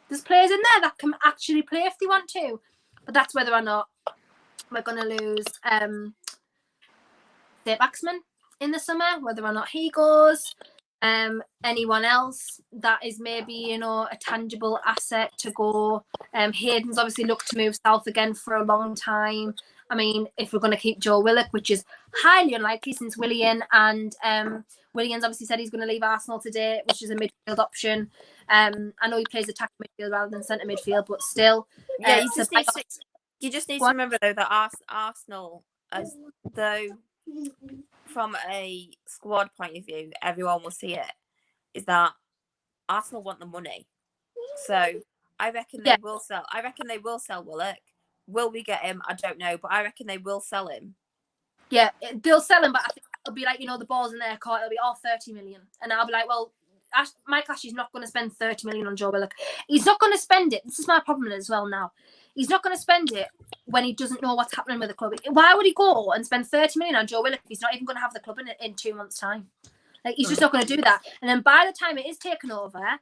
there's players in there that can actually play if they want to. But that's whether or not we're going to lose the Baxman in the summer, whether or not he goes, anyone else that is maybe, a tangible asset to go. Hayden's obviously looked to move south again for a long time. I mean, if we're going to keep Joe Willock, which is highly unlikely since Willian and Williams obviously said he's going to leave Arsenal today, which is a midfield option. I know he plays attacking midfield rather than centre midfield, but still. Yeah, you just need to remember, though, that Arsenal, as though from a squad point of view, everyone will see it, is that Arsenal want the money. So I reckon they will sell. I reckon they will sell Willock. Will we get him? I don't know, but I reckon they will sell him. Yeah, they'll sell him, but I think it'll be like, the ball's in their court. It'll be all 30 million. And I'll be like, well, Mike Ashley's not going to spend 30 million on Joe Willock. He's not going to spend it. This is my problem as well now. He's not going to spend it when he doesn't know what's happening with the club. Why would he go and spend 30 million on Joe Willock if he's not even going to have the club in 2 months' time? Like, he's just not going to do that. And then by the time it is taken over,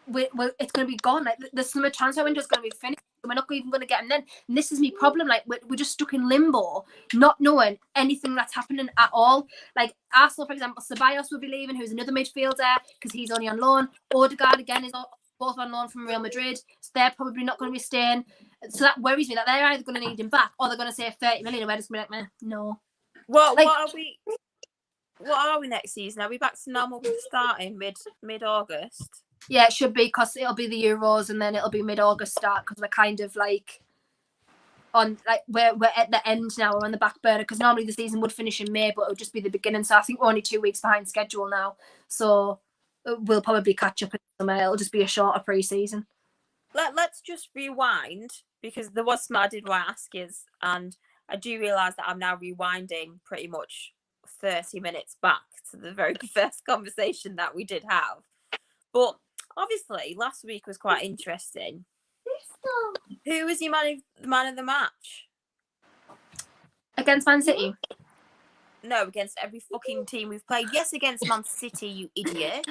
it's going to be gone. Like, the summer transfer window is going to be finished. We're not even going to get him then. And this is my problem. Like, we're just stuck in limbo, not knowing anything that's happening at all. Like, Arsenal, for example, Ceballos will be leaving, who's another midfielder, because he's only on loan. Odegaard, again, is both on loan from Real Madrid. So they're probably not going to be staying. So that worries me that they're either going to need him back or they're going to say 30 million and we're just going to be like, no. What are we next season? Are we back to normal starting mid-August? Yeah, it should be, because it'll be the Euros and then it'll be mid-August start, because we're kind of like we're at the end now. We're on the back burner, because normally the season would finish in May, but it would just be the beginning. So I think we're only 2 weeks behind schedule now. So we'll probably catch up in the summer. It'll just be a shorter pre-season. Let's just rewind, because there was something I did want to ask you, and I do realise that I'm now rewinding pretty much 30 minutes back to the very first conversation that we did have. But obviously, last week was quite interesting. Who was your man of the match? Against Man City? No, against every fucking team we've played. Yes, against Man City, you idiot.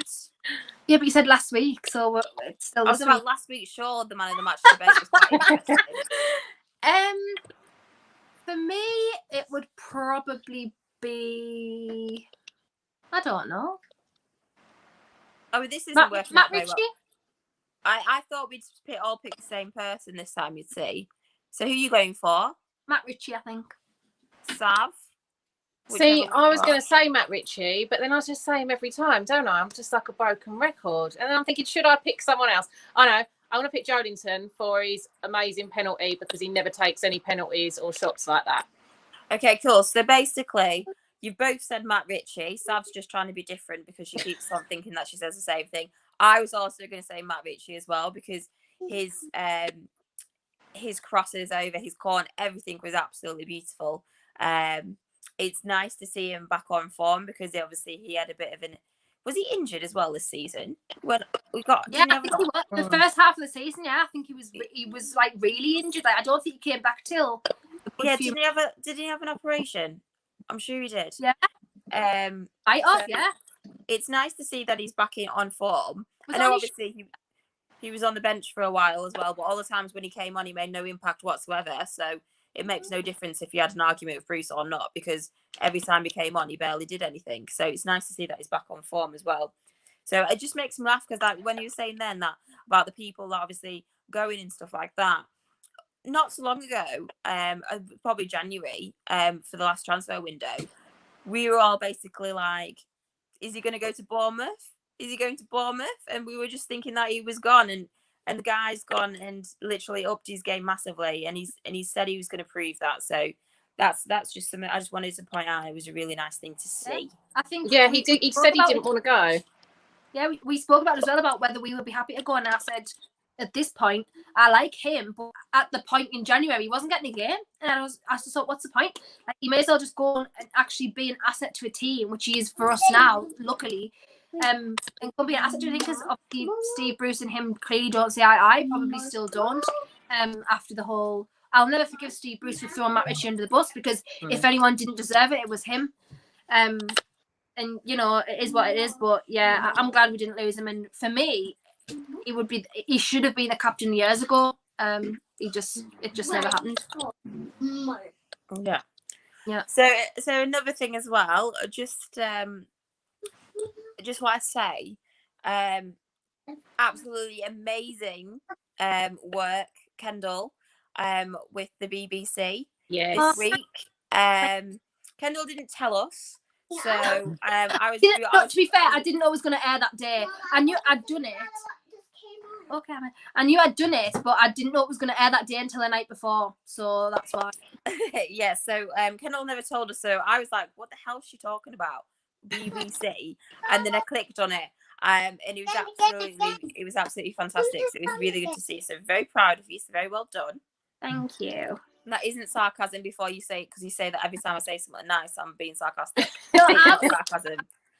Yeah, but you said last week, so it's still I was about last week. Sure, the man of the match debate was quite interesting. For me, it would probably be, I don't know. Oh, this isn't working Matt out very Ritchie? well. I thought we'd all pick the same person this time, you'd see. So who are you going for? Matt Ritchie, I think. Sav? See, I was going to say Matt Ritchie, but then I just say him every time, don't I? I'm just like a broken record. And I'm thinking, should I pick someone else? I know. I want to pick Joelinton for his amazing penalty, because he never takes any penalties or shots like that. Okay, cool. So basically, you've both said Matt Ritchie. Sav's just trying to be different because she keeps on thinking that she says the same thing. I was also going to say Matt Ritchie as well, because his crosses over his corner, everything was absolutely beautiful. It's nice to see him back on form, because obviously he had a bit of an... Was he injured as well this season? When we got... Yeah, I think he was. The first half of the season, yeah, I think he was like really injured. Like, I don't think he came back till... Yeah, did he have an operation? I'm sure he did. Yeah. Yeah. It's nice to see that he's back on form. I know obviously he was on the bench for a while as well, but all the times when he came on, he made no impact whatsoever. So it makes no difference if you had an argument with Bruce or not, because every time he came on, he barely did anything. So it's nice to see that he's back on form as well. So it just makes me laugh, because like when you were saying then that about the people that obviously going and stuff like that, not so long ago, probably January, for the last transfer window, we were all basically like, is he going to go to Bournemouth? Is he going to Bournemouth? And we were just thinking that he was gone, and the guy's gone and literally upped his game massively, and he said he was going to prove that. So that's just something I just wanted to point out. It was a really nice thing to see. I think he did. He said he didn't want to go. Yeah, we spoke about it as well, about whether we would be happy to go, and I said at this point I like him, but at the point in January he wasn't getting a game, and I just thought, what's the point? Like, he may as well just go and actually be an asset to a team, which he is for us now, luckily. And go be an asset to a team, because obviously Steve Bruce and him clearly don't see eye to eye, probably still don't. After the whole, I'll never forgive Steve Bruce for throwing Matt Ritchie under the bus, because if anyone didn't deserve it, it was him. And you know, it is what it is. But yeah, I'm glad we didn't lose him. And for me, he should have been the captain years ago. It just never happened. Yeah. So another thing as well, just want to say, absolutely amazing work, Kendall, with the BBC this week. Kendall didn't tell us, so I was. To be fair, I didn't know it was going to air that day. I knew I'd done it. Okay, I knew I'd done it, but I didn't know it was going to air that day until the night before, so that's why. Yeah, so Kendall never told us, so I was like, what the hell is she talking about? BBC. And then I clicked on it, and it was absolutely fantastic. So it was really good to see. So very proud of you. So very well done. Thank you. And that isn't sarcasm before you say it, because you say that every time I say something nice, I'm being sarcastic. No, sarcasm.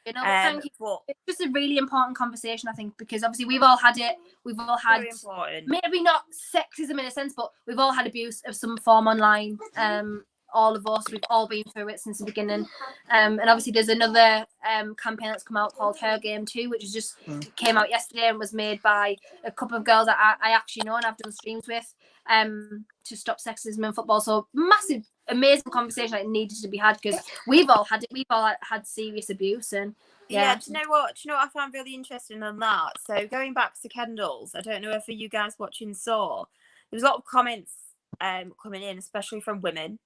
You know, thank you. It's just a really important conversation, I think, because obviously we've all had it. We've all had, maybe not sexism in a sense, but we've all had abuse of some form online. All of us, we've all been through it since the beginning. And obviously there's another campaign that's come out called Her Game Too, which is just came out yesterday and was made by a couple of girls that I actually know and I've done streams with, to stop sexism in football. So massive, amazing conversation that needed to be had, because we've all had it. We've all had serious abuse. And yeah, do you know what I found really interesting on that? So going back to Kendall's, I don't know if you guys watching saw, there was a lot of comments coming in, especially from women,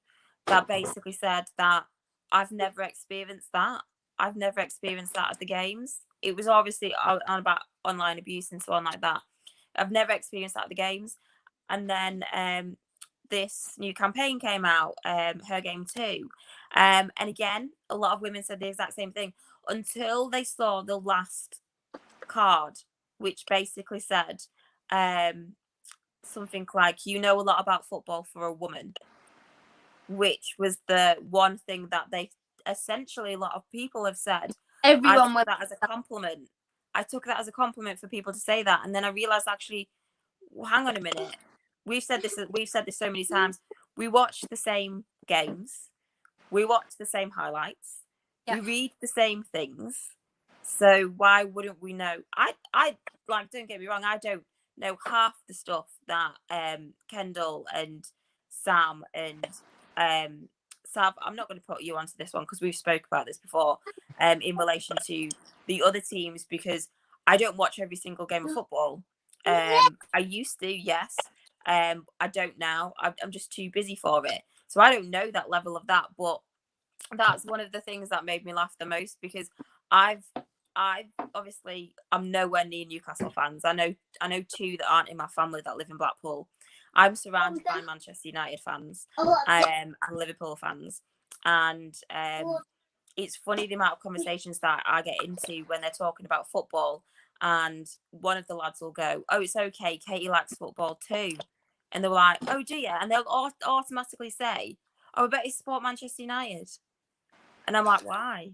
that basically said that I've never experienced that. I've never experienced that at the games. It was obviously on about online abuse and so on like that. I've never experienced that at the games. And then this new campaign came out, Her Game Too. And again, a lot of women said the exact same thing until they saw the last card, which basically said something like, you know a lot about football for a woman, which was the one thing that they essentially, a lot of people have said. Everyone took that as a compliment. I took that as a compliment for people to say that, and then I realized, actually, well, hang on a minute. We've said this so many times. We watch the same games. We watch the same highlights. Yeah. We read the same things. So why wouldn't we know? I like, don't get me wrong, I don't know half the stuff that Kendall and Sam and Sav, I'm not going to put you onto this one because we've spoke about this before, in relation to the other teams, because I don't watch every single game of football. I used to, yes. I don't now. I'm just too busy for it. So I don't know that level of that. But that's one of the things that made me laugh the most, because I obviously, I'm nowhere near Newcastle fans. I know two that aren't in my family that live in Blackpool. I'm surrounded by Manchester United fans and Liverpool fans. And it's funny the amount of conversations that I get into when they're talking about football. And one of the lads will go, oh, it's okay, Katie likes football too. And they're like, oh, do you? And they'll automatically say, oh, I bet you support Manchester United. And I'm like, why?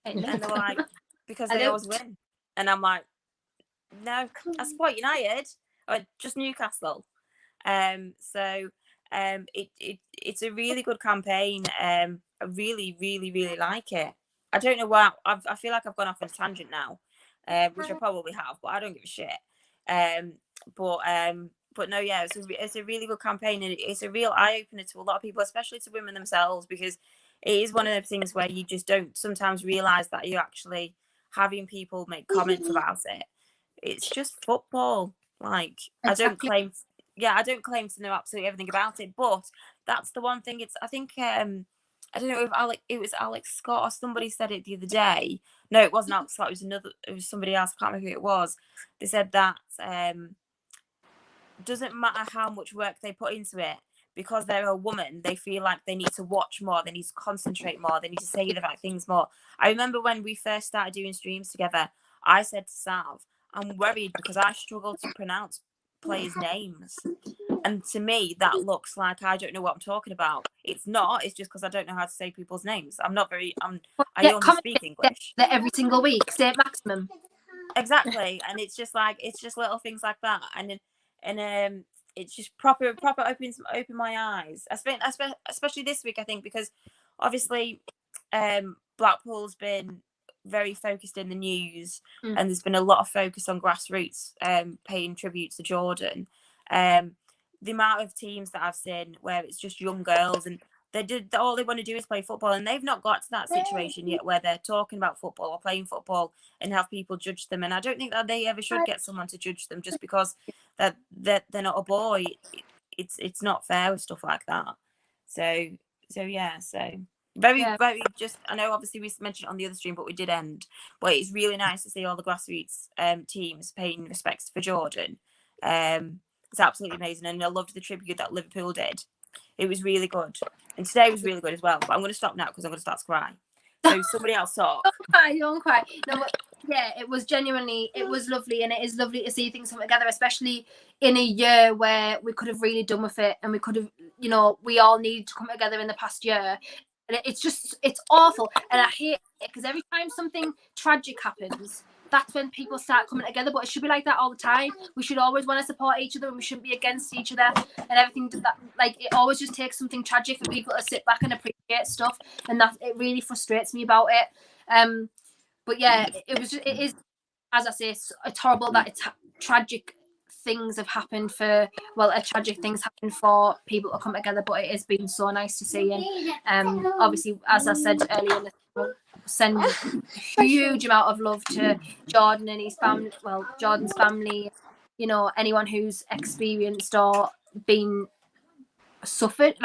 And they're like, because they always win. And I'm like, no, I support United. I went, just Newcastle. So it's a really good campaign. I really, really, really like it. I don't know why. I feel like I've gone off on a tangent now, which I probably have, but I don't give a shit. But no, yeah, it's a really good campaign, and it's a real eye opener to a lot of people, especially to women themselves, because it is one of those things where you just don't sometimes realize that you're actually having people make comments about it. It's just football. Like, exactly. I don't claim, I don't claim to know absolutely everything about it, but that's the one thing. I think I don't know if it was Alex Scott or somebody said it the other day. No, it wasn't Alex Scott. It was somebody else. I can't remember who it was. They said that doesn't matter how much work they put into it, because they're a woman, they feel like they need to watch more, they need to concentrate more, they need to say the right things more. I remember when we first started doing streams together, I said to Sav, I'm worried because I struggle to pronounce players' names. And to me, that looks like I don't know what I'm talking about. It's not. It's just because I don't know how to say people's names. I only speak English. Every single week, say it maximum. Exactly. And it's just little things like that. And it's just proper open my eyes. Especially this week, I think, because obviously Blackpool's been very focused in the news, and there's been a lot of focus on grassroots paying tribute to Jordan. The amount of teams that I've seen where it's just young girls and all they want to do is play football, and they've not got to that situation yet where they're talking about football or playing football and have people judge them. And I don't think that they ever should get someone to judge them just because they're not a boy. It's not fair with stuff like that. So very just, I know obviously we mentioned it on the other stream, but we did end. But it's really nice to see all the grassroots teams paying respects for Jordan. It's absolutely amazing, and I loved the tribute that Liverpool did. It was really good, and today was really good as well. But I'm going to stop now because I'm going to start to cry. So somebody else talk. Don't cry. No, but yeah, it was lovely, and it is lovely to see things come together, especially in a year where we could have really done with it, and we could have, we all needed to come together in the past year. And it's awful, and I hate it because every time something tragic happens, that's when people start coming together. But it should be like that all the time. We should always want to support each other, and we shouldn't be against each other and everything. That, like, it always just takes something tragic for people to sit back and appreciate stuff, and that it really frustrates me about it. But yeah, it is, as I say, it's horrible that it's tragic things have happened tragic things happen for people to come together, but it has been so nice to see. And obviously, as I said earlier, send a huge amount of love to Jordan and his family, Jordan's family, anyone who's experienced or been suffered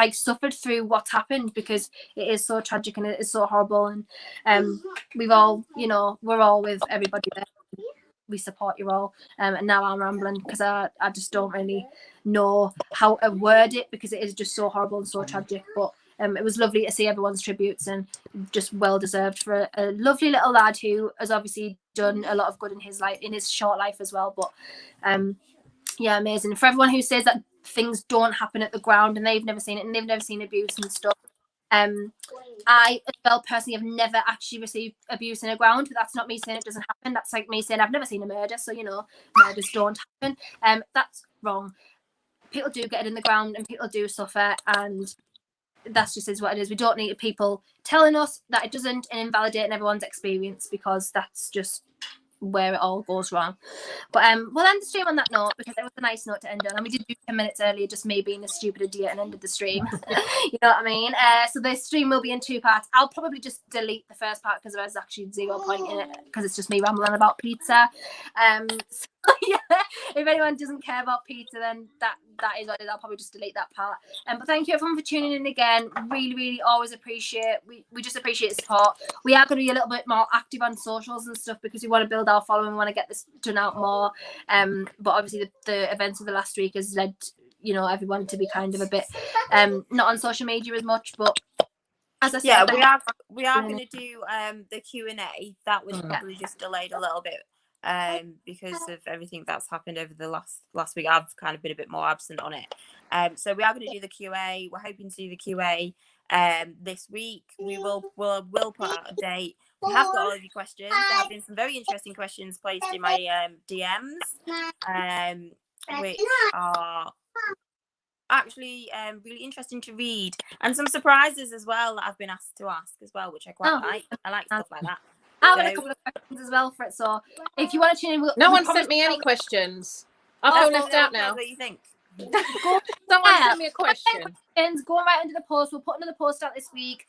through what's happened, because it is so tragic and it is so horrible. And we've all, we're all with everybody there. We support you all. And now I'm rambling because I just don't really know how to word it, because it is just so horrible and so tragic. But it was lovely to see everyone's tributes, and just well deserved for a lovely little lad who has obviously done a lot of good in his life, in his short life as well. But yeah, amazing. For everyone who says that things don't happen at the ground and they've never seen it and they've never seen abuse and stuff, I as well personally have never actually received abuse in a ground, but that's not me saying it doesn't happen. That's like me saying I've never seen a murder, so murders don't happen. That's wrong. People do get it in the ground and people do suffer, and that's just is what it is. We don't need people telling us that it doesn't and invalidating everyone's experience, because that's just where it all goes wrong. But we'll end the stream on that note, because it was a nice note to end on, and we did do 10 minutes earlier, just me being a stupid idiot, and ended the stream. You know what I mean? So this stream will be in 2 parts. I'll probably just delete the first part because there's actually 0 point in it, because it's just me rambling about pizza. So yeah, if anyone doesn't care about pizza, then that is what it is. I'll probably just delete that part. But thank you everyone for tuning in again. Really, really always appreciate. We just appreciate the support. We are going to be a little bit more active on socials and stuff, because we want to build our following. We want to get this done out more. But obviously the events of the last week has led everyone to be kind of a bit not on social media as much. But as I said, we are going to do the Q&A. That was probably just delayed a little bit. Because of everything that's happened over the last week. I've kind of been a bit more absent on it. So we are going to do the QA. We're hoping to do the QA this week. We'll put out a date. We have got all of your questions. There have been some very interesting questions placed in my DMs, which are actually really interesting to read, and some surprises as well that I've been asked to ask as well, which I quite like. I like stuff like that. I've got a couple of questions as well for it, so if you want to tune in, no one sent me any questions. I feel left out now. What do you think? Someone send me a question. Go right under the post. We'll put another post out this week.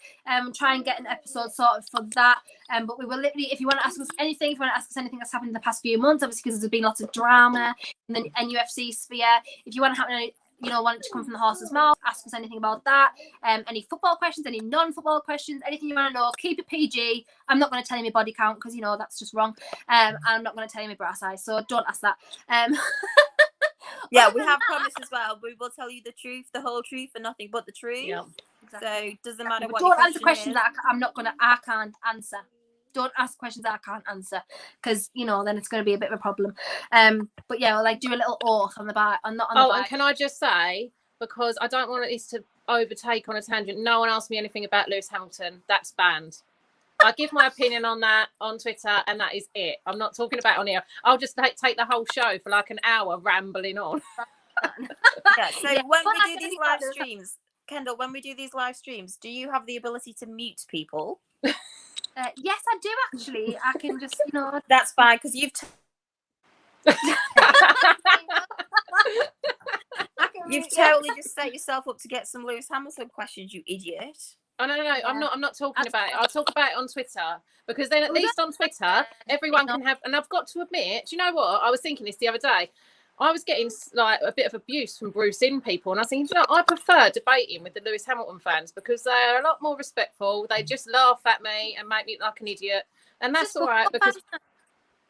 Try and get an episode sorted for that. But we will literally, if you want to ask us anything, if you want to ask us anything that's happened in the past few months, obviously because there's been lots of drama in the NUFC sphere. If you want to have any, want it to come from the horse's mouth, ask us anything about that. Any football questions, any non-football questions, anything you want to know, keep it PG. I'm not going to tell you my body count because that's just wrong. I'm not going to tell you my bra size, so don't ask that. Yeah, we have promised as well. We will tell you the truth, the whole truth, and nothing but the truth. Yeah, exactly. So it doesn't matter what. Don't answer questions that I can't answer. Don't ask questions that I can't answer, because then it's going to be a bit of a problem. But yeah, we'll do a little oath on the back. And can I just say, because I don't want this to overtake on a tangent. No one asked me anything about Lewis Hamilton. That's banned. I give my opinion on that on Twitter, and that is it. I'm not talking about it on here. I'll just take the whole show for an hour rambling on. Yeah. So when we do these live streams, Kendall, when we do these live streams, do you have the ability to mute people? Yes, I do actually. I can just, That's fine, because you've you've totally just set yourself up to get some Lewis Hamilton questions, you idiot. Oh no! Yeah. I'm not talking about it. I'll talk about it on Twitter, because then at least on Twitter everyone can have. And I've got to admit, do you know what? I was thinking this the other day. I was getting a bit of abuse from Bruce in people, and I was thinking, I prefer debating with the Lewis Hamilton fans because they are a lot more respectful. They just laugh at me and make me look like an idiot, and that's all right because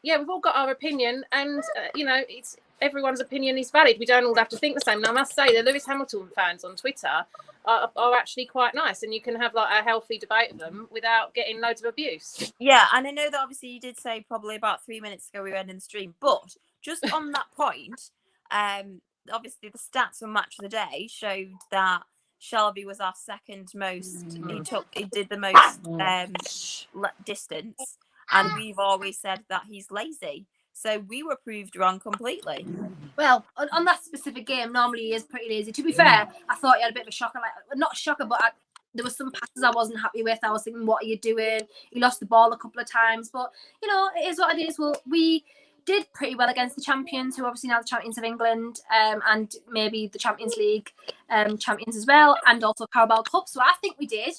we've all got our opinion, and it's everyone's opinion is valid. We don't all have to think the same. And I must say, the Lewis Hamilton fans on Twitter are actually quite nice, and you can have a healthy debate with them without getting loads of abuse. Yeah, and I know that obviously you did say probably about 3 minutes ago we were ending the stream, but just on that point, obviously the stats from Match of the Day showed that Shelby was our second most. He did the most distance, and we've always said that he's lazy. So we were proved wrong completely. Well, on that specific game, normally he is pretty lazy. To be fair, I thought he had a bit of a shocker. Not a shocker, but there were some passes I wasn't happy with. I was thinking, what are you doing? He lost the ball a couple of times. But, it is what it is. Well, we did pretty well against the champions, who are obviously now the champions of England, and maybe the Champions League champions as well, and also Carabao Cup. So I think we did.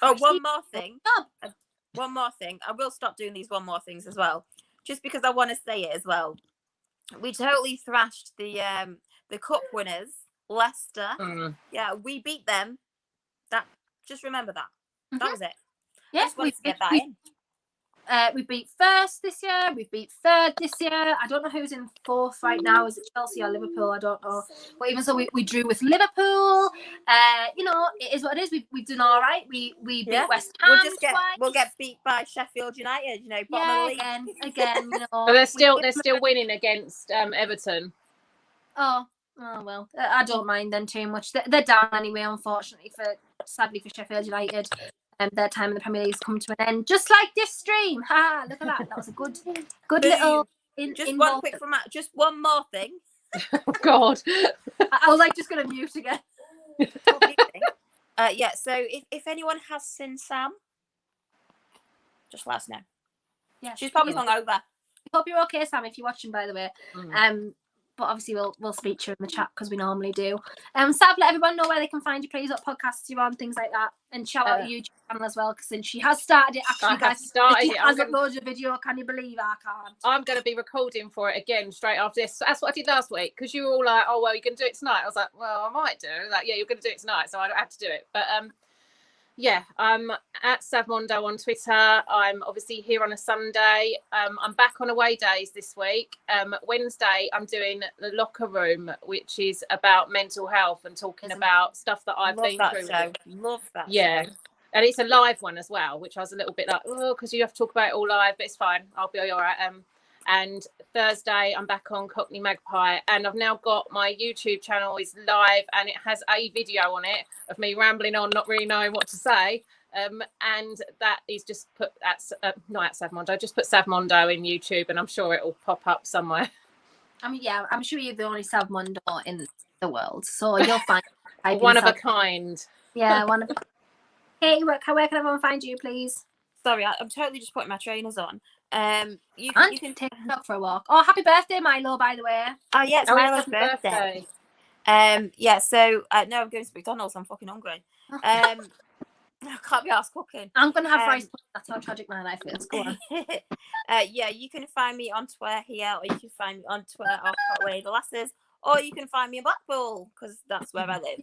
One more thing. One more thing. I will stop doing these one more things as well, just because I want to say it as well. We totally thrashed the cup winners, Leicester. Yeah, we beat them. Just remember that. That was it. Yeah, we get that in. We beat first this year. We beat third this year. I don't know who's in fourth right now. Is it Chelsea or Liverpool? I don't know. But even so, we drew with Liverpool. It is what it is. We've done all right. We beat West Ham. We'll get beat by Sheffield United. Bottom of the league. Again. But they're still winning against Everton. Oh well. I don't mind them too much. They're down anyway. Unfortunately, sadly for Sheffield United. Their time in the Premier League's come to an end, just like this stream. Ha! Look at that. That was a good little. One quick format. Just one more thing. Oh God! I was just going to mute again. So if anyone has seen Sam, just let us know. Yeah, she's probably hungover. Hope you're okay, Sam. If you're watching, by the way. But obviously we'll speak to you in the chat because we normally do. Sav, let everyone know where they can find you, please, what podcasts you're on, things like that, and shout out your YouTube channel as well, because since she has started it, actually, guys, she has uploaded a video. Can you believe I can't? I'm going to be recording for it again straight after this. That's what I did last week, because you were all like, "Oh well, you can do it tonight." I was like, "Well, I might do." Yeah, you're going to do it tonight, so I don't have to do it. But I'm at Savmondo on Twitter. I'm obviously here on a Sunday. I'm back on away days this week. Wednesday, I'm doing the Locker Room, which is about mental health and talking about stuff that I've been through. Love that. Yeah. And it's a live one as well, which I was a little bit like, because you have to talk about it all live, but it's fine. I'll be all right. And Thursday, I'm back on Cockney Magpie, and I've now got my YouTube channel is live, and it has a video on it of me rambling on, not really knowing what to say. And that is just put not at Savmondo, just put Savmondo in YouTube, and I'm sure it will pop up somewhere. I'm sure you're the only Savmondo in the world, so you'll find one of a kind. Yeah, one of a kind. Hey, where can everyone find you, please? Sorry, I'm totally just putting my trainers on. You can take a dog for a walk. Oh, happy birthday, Milo, by the way. Oh yeah, it's Milo's birthday. Yeah, so no, I'm going to McDonald's. I'm fucking hungry. I can't be asked cooking. I'm gonna have rice. That's how tragic my life is. Go on. Yeah, you can find me on Twitter here, or you can find me on Twitter off Howay the Lasses, or you can find me in Blackpool because that's where I live.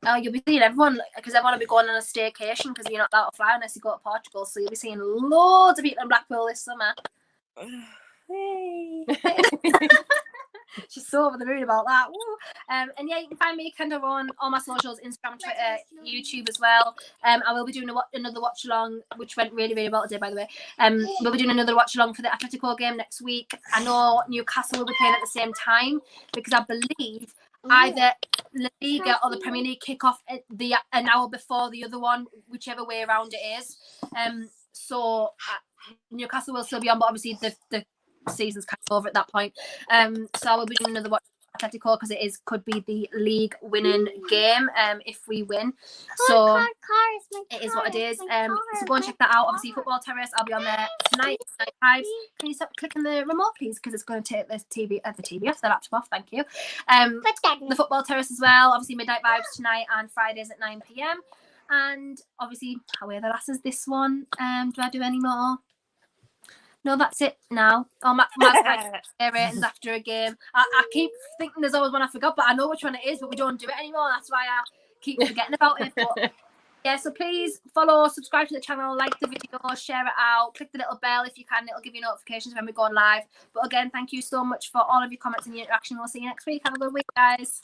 Oh, you'll be seeing everyone because everyone will be going on a staycation because you're not allowed to fly unless you go to Portugal. So you'll be seeing loads of people in Blackpool this summer. Hey. She's so over the moon about that. Woo. And yeah, you can find me, Kendall, on all my socials, Instagram, Twitter, YouTube as well. I will be doing another watch along, which went really, really well today, by the way. We'll be doing another watch along for the Atletico game next week. I know Newcastle will be playing at the same time because I believe either La Liga or the Premier League kick off an hour before the other one, whichever way around it is. So Newcastle will still be on, but obviously the season's kind of over at that point. So I will be doing another watch Atletico because could be the league winning game if we win. So it is what it is. So go and check that out. Obviously, Football Terrace, I'll be on there tonight. Can you stop clicking the remote, please? Because it's going to take the TV off, the laptop off. Thank you. The Football Terrace as well. Obviously, Midnight Vibes tonight and Fridays at 9 p.m. And obviously, Howay the Lasses this one. Do I do any more? No, that's it now. Oh, my ratings after a game. I keep thinking there's always one I forgot, but I know which one it is, but we don't do it anymore. That's why I keep forgetting about it. But yeah, so please follow, subscribe to the channel, like the video, share it out, click the little bell if you can. It'll give you notifications when we go on live. But again, thank you so much for all of your comments and your interaction. We'll see you next week. Have a good week, guys.